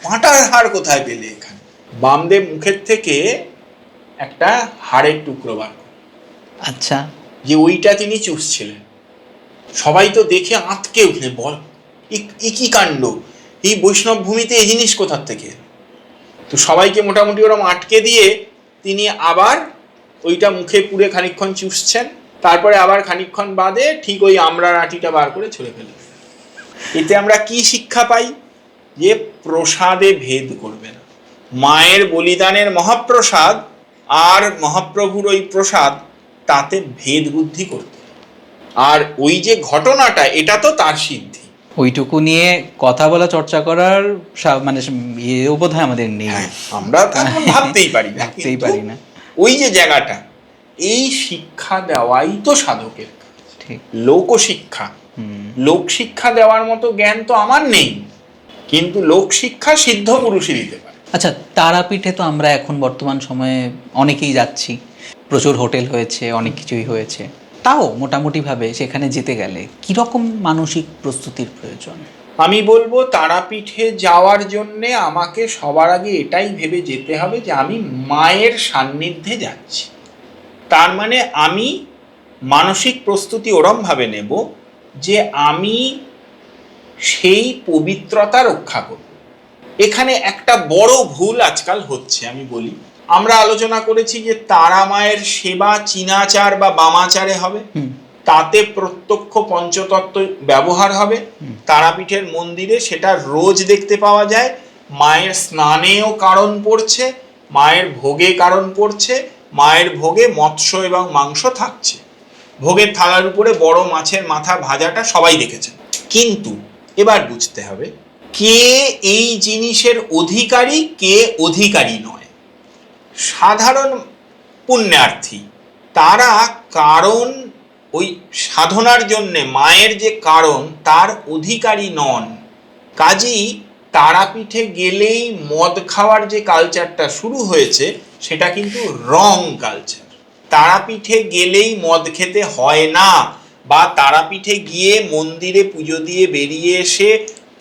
পাঁঠার হাড় কোথায় পেলে এখানে। বামদেব মুখের থেকে একটা হাড়ের টুকরো বার করে, আচ্ছা, যে ওইটা তিনি চুষছিলেন। সবাই তো দেখে আঁতকে উঠলে, বল এ কি কাণ্ড, এই বৈষ্ণব ভূমিতে এই জিনিস কোথার থেকে। তো সবাইকে মোটামুটি ওরকম আটকে দিয়ে তিনি আবার ওইটা মুখে পুরে খানিকক্ষণ চুষছেন। তারপরে আবার খানিকক্ষণ বাদে ঠিক ওই আমড়ার আটিটা বার করে ছুঁড়ে ফেলে। এতে আমরা কি শিক্ষা পাই, যে প্রসাদে ভেদ করবে না। মায়ের বলিদানের মহাপ্রসাদ আর মহাপ্রভুর ওই প্রসাদ, তাতে ভেদ বুদ্ধি করতে। আর ওই যে ঘটনাটা, এটা তো তার সিদ্ধি। ওইটুকু নিয়ে কথা বলা, চর্চা করার মানে এও বোধহয় আমাদের নেই। আমরা ভাবতেই পারি না, ভাবতেই পারি না। ওই যে জায়গাটা, এই শিক্ষা দেওয়াই তো সাধকের কাজ। ঠিক, লোকশিক্ষা। লোক শিক্ষা দেওয়ার মতো জ্ঞান তো আমার নেই, কিন্তু লোক শিক্ষা সিদ্ধ পুরুষই দিতে পারে। আচ্ছা, তারাপীঠে তো আমরা এখন বর্তমান সময়ে অনেকেই যাচ্ছি, প্রচুর হোটেল হয়েছে, অনেক কিছুই হয়েছে, তাও মোটামুটিভাবে সেখানে যেতে গেলে কিরকম মানসিক প্রস্তুতির প্রয়োজন? আমি বলবো তারাপীঠে যাওয়ার জন্যে আমাকে সবার আগে এটাই ভেবে যেতে হবে যে আমি মায়ের সান্নিধ্যে যাচ্ছি। তার মানে আমি মানসিক প্রস্তুতি ওরমভাবে নেব যে আমি সেই পবিত্রতা রক্ষা করব। এখানে একটা বড় ভুল আজকাল হচ্ছে, আমি বলি। আমরা আলোচনা করেছি যে তারা মায়ের সেবা চীনাচার বা বামাচারে হবে, তাতে প্রত্যক্ষ পঞ্চতত্ত্ব ব্যবহার হবে। তারাপীঠের মন্দিরে সেটা রোজ দেখতে পাওয়া যায়। মায়ের স্নানেও কারণ পড়ছে, মায়ের ভোগে কারণ পড়ছে, মায়ের ভোগে মৎস্য এবং মাংস থাকছে। ভোগের থালার উপরে বড় মাছের মাথা ভাজাটা সবাই দেখেছেন। কিন্তু এবার বুঝতে হবে কে এই জিনিসের অধিকারী, কে অধিকারী নয়। সাধারণ পুণ্যার্থী তারা কারণ, ওই সাধনার জন্যে মায়ের যে কারণ, তার অধিকারী নন। কাজেই তারাপীঠে গেলেই মদ খাওয়ার যে কালচারটা শুরু হয়েছে, সেটা কিন্তু রং কালচার। তারাপীঠে গেলেই মদ খেতে হয় না, বা তারাপীঠে গিয়ে মন্দিরে পুজো দিয়ে বেরিয়ে এসে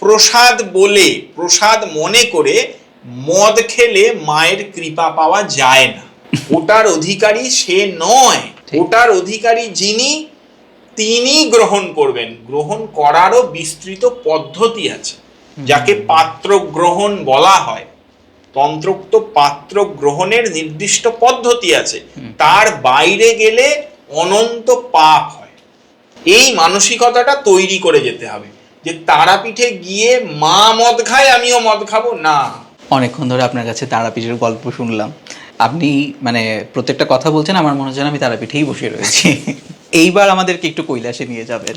প্রসাদ বলে, প্রসাদ মনে করে মদ খেলে মায়ের কৃপা পাওয়া যায় না। ওটার অধিকারী সে নয়। ওটার অধিকারী যিনি, তিনি গ্রহণ করবেন। গ্রহণ করারও বিস্তৃত পদ্ধতি আছে, যাকে পাত্র গ্রহণ বলা হয়। তন্ত্রোক্ত পাত্র গ্রহণের নির্দিষ্ট পদ্ধতি আছে, তার বাইরে গেলে অনন্ত পাপ হয়। এই মানসিকতাটা তৈরি করে যেতে হবে যে তারাপীঠে গিয়ে মা মদ খায়, আমিও মদ খাবো না। অনেকক্ষণ ধরে আপনার কাছে তারাপীঠের গল্প শুনলাম, আপনি মানে প্রত্যেকটা কথা বলছেন, আমার মনে হচ্ছে আমি তারাপীঠেই বসে রয়েছি। এইবার আমাদেরকে একটু কৈলাসে নিয়ে যাবেন।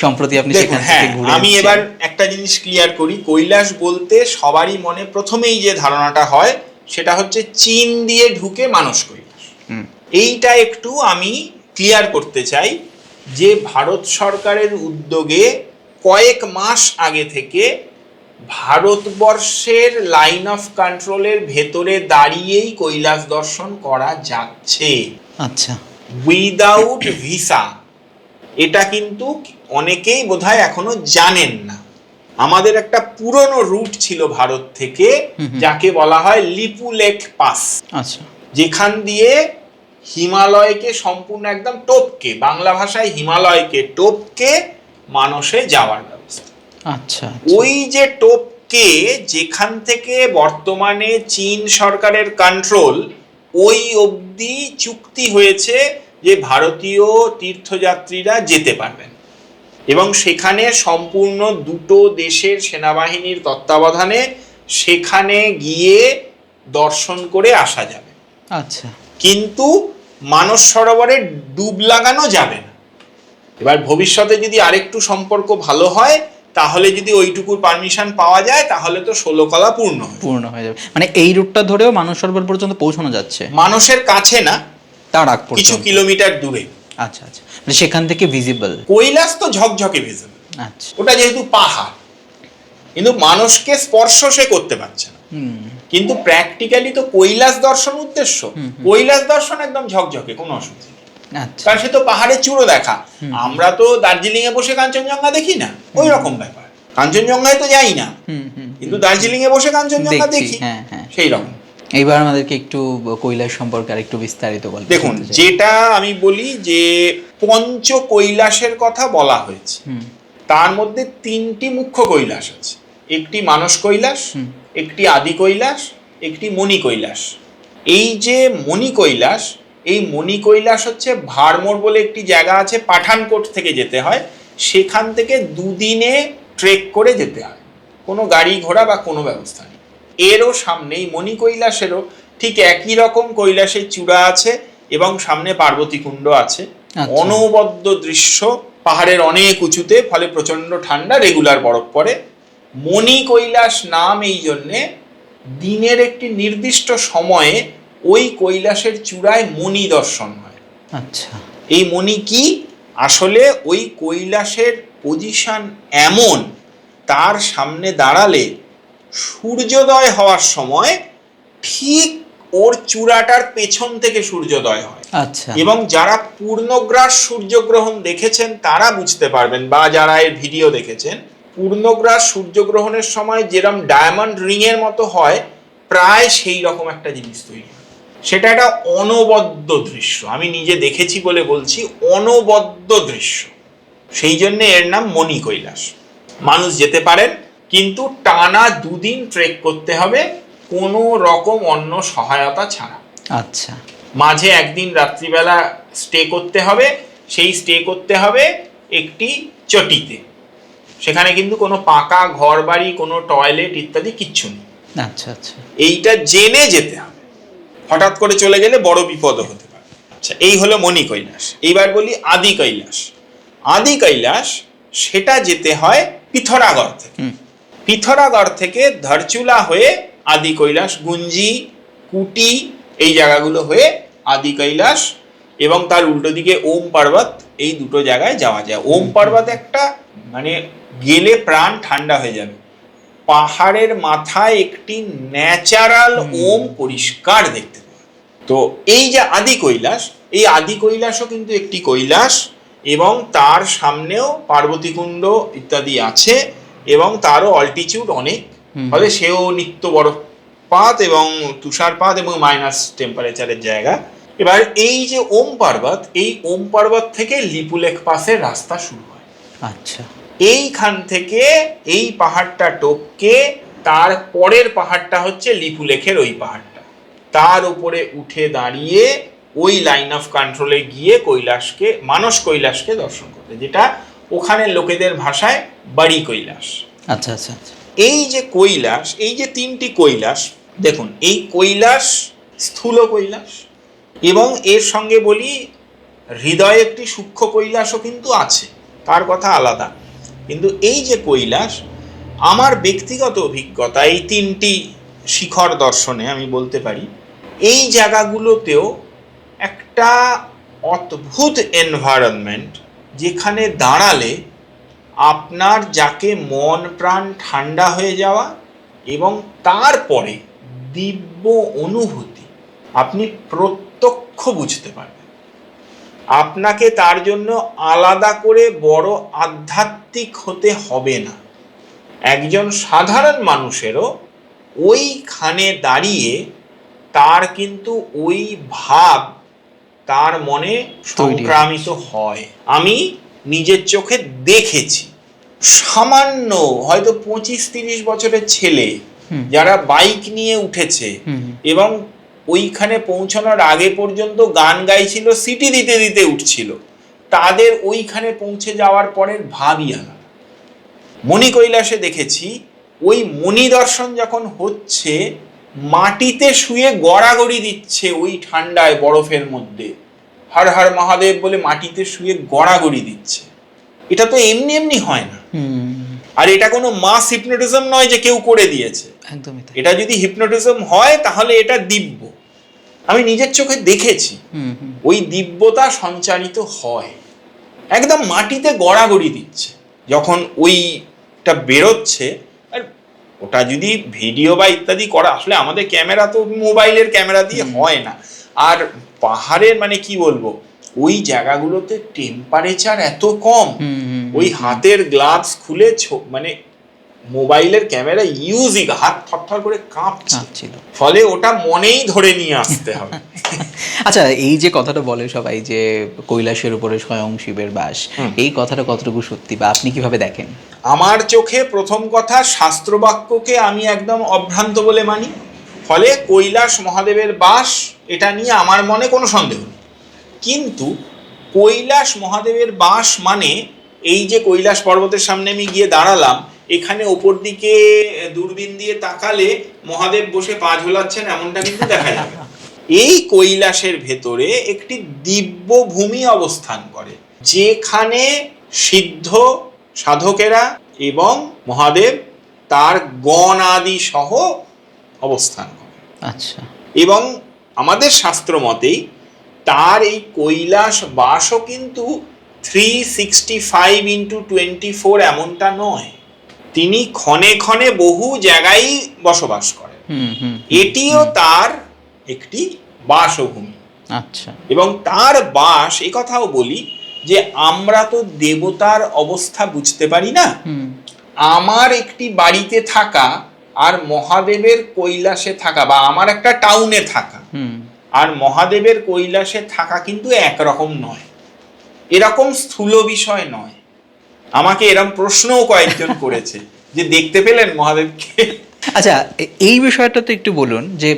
সম্প্রতি আপনি সেখান থেকে ঘুরে আমি এবার একটা জিনিস ক্লিয়ার করি। কৈলাস বলতে সবারই মনে প্রথমেই যে ধারণাটা হয় সেটা হচ্ছে চীন দিয়ে ঢুকে মানস কৈলাস। এইটা একটু আমি ক্লিয়ার করতে চাই যে ভারত সরকারের উদ্যোগে কয়েক মাস আগে থেকে ভারতবর্ষের লাইন অফ কন্ট্রোলের ভেতরে দাঁড়িয়েই কৈলাস দর্শন করা যাচ্ছে। আচ্ছা, উইদাউট ভিসা। এটা কিন্তু অনেকেই বোধহয় এখনো জানেন না। আমাদের একটা পুরনো রুট ছিল ভারত থেকে, যাকে বলা হয় লিপুলেখ পাস। আচ্ছা, যেখান দিয়ে হিমালয়কে সম্পূর্ণ একদম টপকে, বাংলা ভাষায় হিমালয়কে টপকে মানসে যাওয়ার ব্যবস্থা। আচ্ছা, ওই যে টপকে যেখান থেকে বর্তমানে চীন সরকারের কন্ট্রোল, ওই অবধি চুক্তি হয়েছে যে ভারতীয় তীর্থযাত্রীরা যেতে পারবেন এবং সেখানে সম্পূর্ণ দুটো দেশের সেনাবাহিনীর তত্ত্বাবধানে সেখানে গিয়ে দর্শন করে আসা যাবে। আচ্ছা, কিন্তু মানস সরোবরে ডুব লাগানো যাবে না। এবার ভবিষ্যতে যদি আরেকটু সম্পর্ক ভালো হয়, তাহলে যদি ওইটুকুর পারমিশন পাওয়া যায়, তাহলে তো 16 কলা পূর্ণ হয়ে যাবে। মানে এই রুটটা ধরেও মানস সরোবর পর্যন্ত পৌঁছানো যাচ্ছে? মানুষের কাছে না, তার আগ কিছু কিলোমিটার দূরে। আচ্ছা আচ্ছা, মানে সেখান থেকে ভিজিবল। কৈলাস তো ঝকঝকে ভিজিবল। আচ্ছা, ওটা যেহেতু পাহাড়, কিন্তু মানুষকে স্পর্শ সে করতে পারছে না। কিন্তু প্র্যাকটিক্যালি তো কৈলাস দর্শন উদ্দেশ্য। কৈলাস দর্শন একদম ঝকঝকে, কোনো অসুবিধা নেই। আচ্ছা, কারণ সে তো পাহাড়ের চূড়ো দেখা। আমরা তো দার্জিলিং এ বসে কাঞ্চনজঙ্ঘা দেখি না, ওই রকম ব্যাপার। কাঞ্চনজঙ্ঘায় তো যাই না, কিন্তু দার্জিলিং এ বসে কাঞ্চনজঙ্ঘা দেখি, সেই রকম। এইবার আমাদেরকে একটু কৈলাস সম্পর্কে আর একটু বিস্তারিত বলুন। দেখুন, যেটা আমি বলি যে পঞ্চ কৈলাসের কথা বলা হয়েছে, তার মধ্যে 3টি মুখ্য কৈলাস আছে। একটি মানস কৈলাস, একটি আদি কৈলাস, একটি মণি কৈলাস। এই যে মণি কৈলাস, এই মণি কৈলাস হচ্ছে ভারমোর বলে একটি জায়গা আছে, পাঠানকোট থেকে যেতে হয়। সেখান থেকে 2 দিনে ট্রেক করে যেতে হয়, কোনো গাড়ি ঘোড়া বা কোনো ব্যবস্থা নেই। এরও সামনেই মণি কৈলাসেরও ঠিক একই রকম কৈলাসের চূড়া আছে এবং সামনে পার্বতী কুণ্ড আছে। অনবদ্য দৃশ্য, পাহাড়ের অনেক উঁচুতে, ফলে প্রচন্ড ঠান্ডা, রেগুলার বরফ পড়ে। মণি কৈলাস নাম এই জন্যে, দিনের একটি নির্দিষ্ট সময়ে ওই কৈলাসের চূড়ায় মণি দর্শন হয়। আচ্ছা, এই মণি কি? আসলে ওই কৈলাসের পজিশন এমন, তার সামনে দাঁড়ালে সূর্যোদয় হওয়ার সময় ঠিক ওর চূড়াটার পেছন থেকে সূর্যোদয় হয়। আচ্ছা, এবং যারা পূর্ণগ্রাস সূর্যগ্রহণ দেখেছেন তারা বুঝতে পারবেন, বা যারা এর ভিডিও দেখেছেন, পূর্ণগ্রাস সূর্যগ্রহণের সময় যেরকম ডায়মন্ড রিং এর মতো হয়, প্রায় সেই রকম একটা জিনিস তৈরি হয়। সেটা একটা অনবদ্য দৃশ্য, আমি নিজে দেখেছি বলে বলছি, অনবদ্য দৃশ্য। সেই জন্য এর নাম মণি কৈলাস। মানুষ যেতে পারেন, কিন্তু টানা 2 দিন ট্রেক করতে হবে, কোনো রকম অন্য সহায়তা ছাড়া। আচ্ছা, মাঝে একদিন রাত্রিবেলা স্টে করতে হবে। সেই স্টে করতে হবে একটি চটিতে। সেখানে কিন্তু কোনো পাকা ঘর বাড়ি, কোনো টয়লেট ইত্যাদি কিচ্ছু নেই। আচ্ছা আচ্ছা, এইটা জেনে যেতে হবে, হঠাৎ করে চলে গেলে বড় বিপদও হতে পারে। আচ্ছা, এই হলো মণি কৈলাস। এইবার বলি আদি কৈলাস। আদি কৈলাস সেটা যেতে হয় পিথোরাগড় থেকে। পিথোরাগড় থেকে ধারচুলা হয়ে আদি কৈলাস, গুঞ্জি, কুটি, এই জায়গাগুলো হয়ে আদি কৈলাস, এবং তার উল্টো দিকে ওম পর্বত, এই দুটো জায়গায় যাওয়া যায়। ওম পর্বত একটা মানে গেলে প্রাণ ঠান্ডা হয়ে যাবে। পাহাড়ের মাথায় একটি ন্যাচারাল ওম পরিষ্কার দেখতে পাওয়া। তো এই যে আদি কৈলাস, এই আদি কৈলাসও কিন্তু একটি কৈলাস, এবং তার সামনেও পার্বতী কুণ্ড ইত্যাদি আছে, এবং তারও অল্টিটিউড অনেক, ফলে সেও নিত্য বরফপাত এবং তুষারপাত এবং মাইনাস টেম্পারেচারের জায়গা। এবার এই যে ওম পর্বত, এই ওম পর্বত থেকে লিপুলেখ পাসের রাস্তা শুরু হয়। আচ্ছা, এইখান থেকে এই পাহাড়টা টপকে তার পরের পাহাড়টা হচ্ছে লিপুলেখের ওই পাহাড়টা, তার উপরে উঠে দাঁড়িয়ে ওই লাইন অফ কন্ট্রোলে গিয়ে কৈলাসকে, মানস কৈলাসকে দর্শন করতে, যেটা ওখানে লোকেদের ভাষায় বাড়ি কৈলাস। আচ্ছা আচ্ছা, এই যে কৈলাস, এই যে 3টি কৈলাস, দেখুন এই কৈলাস স্থূল কৈলাস, এবং এর সঙ্গে বলি হৃদয়ে একটি সূক্ষ্ম কৈলাসও কিন্তু আছে, তার কথা আলাদা। কিন্তু এই যে কৈলাস, আমার ব্যক্তিগত অভিজ্ঞতা এই তিনটি শিখর দর্শনে আমি বলতে পারি, এই জায়গাগুলোতেও একটা অদ্ভুত এনভায়রনমেন্ট, যেখানে দাঁড়ালে আপনার যাকে মন প্রাণ ঠান্ডা হয়ে যাওয়া এবং তারপরে দিব্য অনুভূতি আপনি প্রত্যক্ষ বুঝতে পারবেন। আপনাকে তার জন্য আলাদা করে বড় আধ্যাত্মিক হতে হবে না। একজন সাধারণ মানুষেরও ওইখানে দাঁড়িয়ে তার কিন্তু ওই ভাব তার মনে সংক্রামিত হয়। আমি নিজের চোখে দেখেছি। সামান্য হয়তো 25-30 বছরের ছেলে যারা বাইক নিয়ে উঠেছে এবং ওইখানে পৌঁছানোর আগে পর্যন্ত গান গাইছিল, সিটি দিতে দিতে উঠছিল, তাদের ওইখানে পৌঁছে যাওয়ার পরের ভাবই আলাদা। মণি কৈলাসে দেখেছি, ওই মণি দর্শন যখন হচ্ছে, মাটিতে শুয়ে গড়াগড়ি দিচ্ছে ওই ঠান্ডায় বরফের মধ্যে, হর হর মহাদেব বলে মাটিতে শুয়ে গড়াগড়ি দিচ্ছে। এটা তো এমনি এমনি হয় না। আর এটা কোনো মাস হিপনোটিজম নয় যে কেউ করে দিয়েছে। এটা যদি হিপনোটিজম হয় তাহলে এটা দিব্য। আমি নিজের চোখে দেখেছি ওই দিব্যতা সঞ্চারিত হয়, একদম মাটিতে গড়াগড়ি দিচ্ছে যখন ওইটা বেরোচ্ছে। আর ওটা যদি ভিডিও বা ইত্যাদি করা, আসলে আমাদের ক্যামেরা তো মোবাইলের ক্যামেরা দিয়ে হয় না। আর পাহাড়ের মানে কি বলবো, ওই জায়গাগুলোতে টেম্পারেচার এত কম, ওই হাতের গ্লাভস খুলে মানে মোবাইলের ক্যামেরা ইউজই হাত থরথর করে কাঁপছিল, ফলে ওটা মনেই ধরে নিয়ে আসতে হবে। আচ্ছা, এই যে কথাটা বলে সবাই যে কৈলাসের উপরে স্বয়ং শিবের বাস, এই কথাটা কতটুকু সত্যি বা আপনি কিভাবে দেখেন? আমার চোখে প্রথম কথা, শাস্ত্রবাক্যকে আমি একদম অভ্রান্ত বলে মানি, ফলে কৈলাস মহাদেবের বাস এটা নিয়ে আমার মনে কোনো সন্দেহ নেই। কিন্তু কৈলাস মহাদেবের বাস মানে এই যে কৈলাস পর্বতের সামনে আমি গিয়ে দাঁড়ালাম, এখানে ওপর দিকে দূরবীন দিয়ে তাকালে মহাদেব বসে পা ঝোলাচ্ছেন এমনটা কিন্তু দেখা যাবে। এই কৈলাসের ভেতরে একটি দিব্য ভূমি অবস্থান করে, যেখানে সিদ্ধ সাধকেরা এবং মহাদেব তার গণ আদি সহ অবস্থান করে। আচ্ছা, এবং আমাদের শাস্ত্র মতেই তার এই কৈলাস বাসও কিন্তু 365x24 এমনটা নয়, তিনি ক্ষণে ক্ষণে বহু জায়গায় বসবাস করেন। এটিও তার একটি বাসভূমি। আচ্ছা, এবং তার বাস, এই কথাও বলি যে আমরা তো দেবতার অবস্থা বুঝতে পারি না। আমার একটি বাড়িতে থাকা আর মহাদেবের কৈলাসে থাকা, বা আমার একটা টাউনে থাকা আর মহাদেবের কৈলাসে থাকা কিন্তু একরকম নয়, এরকম স্থূল বিষয় নয়। আমাকে এরকম প্রশ্নও কয়েকজন করেছে যে দেখতে পেলেন মহাদেবকে। আচ্ছা, এই বিষয়টা তো একটু বলুন যে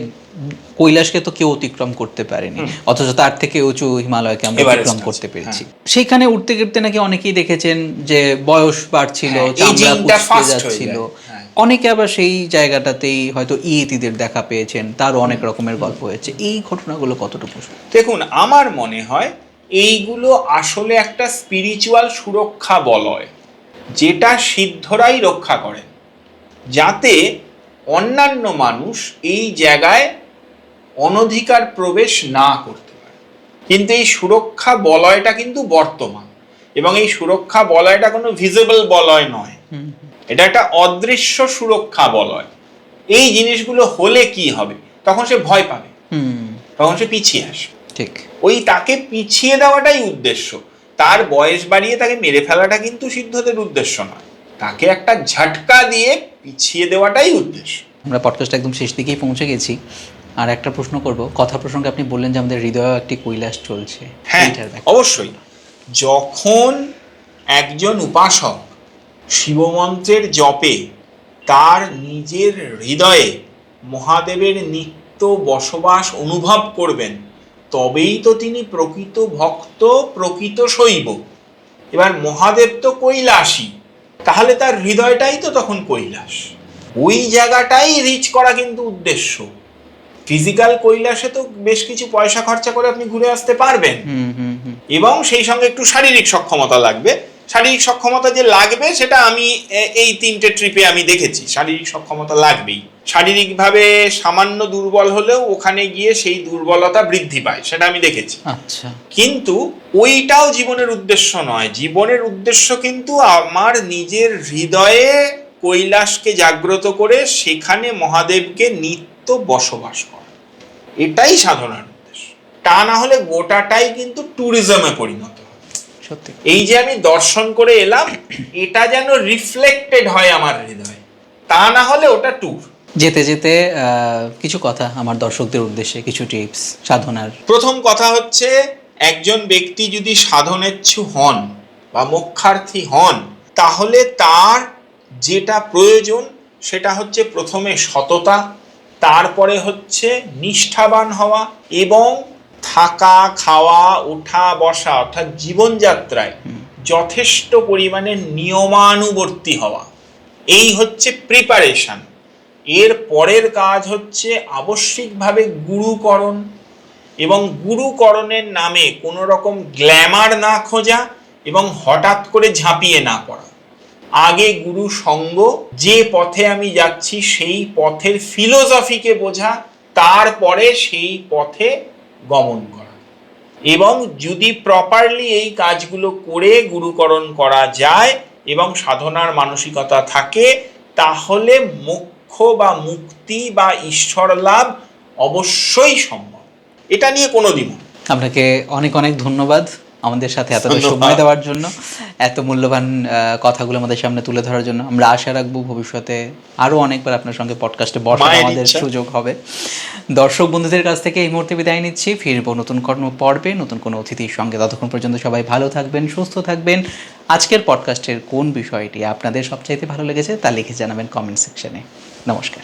কৈলাসকে তো কেউ অতিক্রম করতে পারেনি, অথচ তার থেকে উঁচু হিমালয়কে আমরা অতিক্রম করতে পেরেছি। সেখানে উঠতে উঠতে নাকি অনেকেই দেখেছেন যে বয়স বাড়ছিল, চামড়া কুঁচকে যাচ্ছিল, অনেকে আবার সেই জায়গাটাতেই হয়তো ইয়েতিদের দেখা পেয়েছেন, তারও অনেক রকমের গল্প হয়েছে। এই ঘটনাগুলো কতটুকু? দেখুন, আমার মনে হয় এইগুলো আসলে একটা স্পিরিচুয়াল সুরক্ষা বলয়, যেটা সিদ্ধরাই রক্ষা করেন, যাতে অন্যান্য মানুষ এই জায়গায় অনধিকার প্রবেশ না করতে পারে। কিন্তু এই সুরক্ষা বলয়টা কিন্তু বর্তমান, এবং এই সুরক্ষা বলয়টা কোনো ভিজিবল বলয় নয়, এটা একটা অদৃশ্য সুরক্ষা বলয়। এই জিনিসগুলো হলে কি হবে, তখন সে ভয় পাবে, তখন সে পিছিয়ে আসবে। ঠিক, ওই তাকে পিছিয়ে দেওয়াটাই উদ্দেশ্য। তার বয়স বাড়িয়ে তাকে মেরে ফেলাটা কিন্তু সিদ্ধদের উদ্দেশ্য নয়, তাকে একটা ঝটকা দিয়ে পিছিয়ে দেওয়াটাই উদ্দেশ্য। আমরা পডকাস্ট একদম শেষ দিকেই পৌঁছে গেছি, আর একটা প্রশ্ন করব। কথা প্রসঙ্গে আপনি বললেন যে আমাদের হৃদয়ে একটি কৈলাস চলছে। হ্যাঁ, অবশ্যই। যখন একজন উপাসক শিবমন্ত্রের জপে তার নিজের হৃদয়ে মহাদেবের নিত্য বসবাস অনুভব করবেন, তবেই তো তিনি প্রকৃত ভক্ত, প্রকৃত শৈব। এবার মহাদেব তো কৈলাসী, তাহলে তার হৃদয়টাই তো তখন কৈলাস। ওই জায়গাটাই রিচ করা কিন্তু উদ্দেশ্য। ফিজিক্যাল কৈলাসে তো বেশ কিছু পয়সা খরচা করে আপনি ঘুরে আসতে পারবেন, এবং সেই সঙ্গে একটু শারীরিক সক্ষমতা লাগবে। শারীরিক সক্ষমতা যে লাগবে সেটা আমি এই 3টে ট্রিপে আমি দেখেছি, শারীরিক সক্ষমতা লাগবেই। শারীরিকভাবে সামান্য দুর্বল হলেও ওখানে গিয়ে সেই দুর্বলতা বৃদ্ধি পায়, সেটা আমি দেখেছি। আচ্ছা, কিন্তু ওইটাও জীবনের উদ্দেশ্য নয়। জীবনের উদ্দেশ্য কিন্তু আমার নিজের হৃদয়ে কৈলাসকে জাগ্রত করে সেখানে মহাদেবকে নিত্য বসবাস করা, এটাই সাধনার উদ্দেশ্য। তা না হলে গোটাটাই কিন্তু ট্যুরিজমে পরিণত হয়। সত্যি এই যে আমি দর্শন করে এলাম, এটা যেন রিফ্লেক্টেড হয় আমার হৃদয়ে, তা না হলে ওটা ট্যুর। যেতে যেতে কিছু কথা আমার দর্শকদের উদ্দেশ্যে, কিছু টিপস সাধনার। প্রথম কথা হচ্ছে, একজন ব্যক্তি যদি সাধনেচ্ছু হন বা মোক্ষার্থী হন, তাহলে তার যেটা প্রয়োজন সেটা হচ্ছে প্রথমে সততা, তারপরে হচ্ছে নিষ্ঠাবান হওয়া, এবং থাকা, খাওয়া, ওঠা বসা অর্থাৎ জীবনযাত্রায় যথেষ্ট পরিমাণে নিয়মানুবর্তী হওয়া। এই হচ্ছে প্রিপারেশন। এর পরের কাজ হচ্ছে আবশ্যিকভাবে গুরুকরণ, এবং গুরুকরণের নামে কোনো রকম গ্ল্যামার না খোঁজা এবং হঠাৎ করে ঝাঁপিয়ে না পড়া। আগে গুরু সঙ্গ, যে পথে আমি যাচ্ছি সেই পথের ফিলোসফিকে বোঝা, তারপরে সেই পথে গমন করা। এবং যদি প্রপারলি এই কাজগুলো করে গুরুকরণ করা যায় এবং সাধনার মানসিকতা থাকে, তাহলে মোক্ষ বা মুক্তি বা ঈশ্বর লাভ অবশ্যই সম্ভব। এটা নিয়ে কোনো দ্বিমত। আপনাকে অনেক অনেক ধন্যবাদ আমাদের সাথে এতটা সময় দেওয়ার জন্য, এত মূল্যবান কথাগুলো আমাদের সামনে তুলে ধরার জন্য। আমরা আশা রাখবো ভবিষ্যতে আরও অনেকবার আপনার সঙ্গে পডকাস্টে বসার আমাদের সুযোগ হবে। দর্শক বন্ধুদের কাছ থেকে এই মুহূর্তে বিদায় নিচ্ছি। ফিরবো নতুন কোনো পর্বে, নতুন কোনো অতিথির সঙ্গে। ততক্ষণ পর্যন্ত সবাই ভালো থাকবেন, সুস্থ থাকবেন। আজকের পডকাস্টের কোন বিষয়টি আপনাদের সবচাইতে ভালো লেগেছে তা লিখে জানাবেন কমেন্ট সেকশনে। নমস্কার।